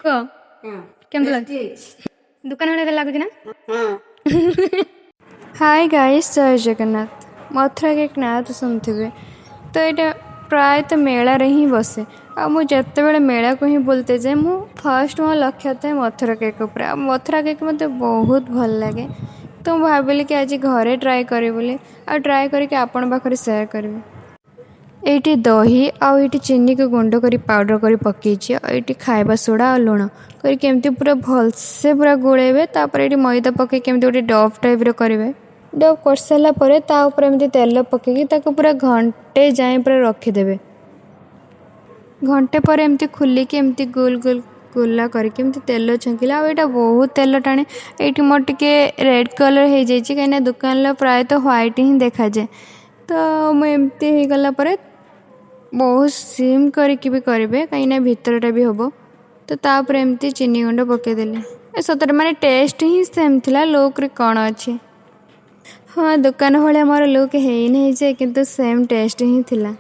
कह केमती लगे दुकान वाले लगुच ना हाय गाइस जय जगन्नाथ मथुरा केक ना तो सुनते तो यहाँ प्राय तो मेला ही बसे आते बड़े मेला को ही बोलते जाए मु फर्स्ट मो लक्ष्य था मथुरा केक उपर मथुरा केक मत बहुत भल लगे तो मुझे भाविली कि आज घरे ट्राए करी बोली आ ट्राए करके आपण पाखरे शेयर करी एटी दही आईटी चीनी को गुंड कर पाउडर कर पकई ये खाइबा सोडा और लुण करके पूरा भलसे पूरा गोलेबे तापर ये मैदा पकई केमती गोटे डफ टाइप करेंगे डफ कर सारापर एमती तेल पकईकि पूरा घंटे जाए पूरा रखीदे घंटे पर एमती खोलिकी एमती गोल गोल गोला करके एमती तेल छंकिला यहाँ बहुत तेल टाणे ये मोर टे रेड कलर हो जाए कहीं दुकान प्राय तो व्हाइट ही देखा जाए तो मुझे हो गला बहुत सिम करके भी करेंगे कहीं भितरटा भी हम तो तापर एमती चीनी गुंड पकईदेले सतरे माने टेस्ट ही सेम थिला लुक रे कौन अच्छे हाँ दुकान भाया मोर लुक है नहीं किंतु सेम टेस्ट ही थिला।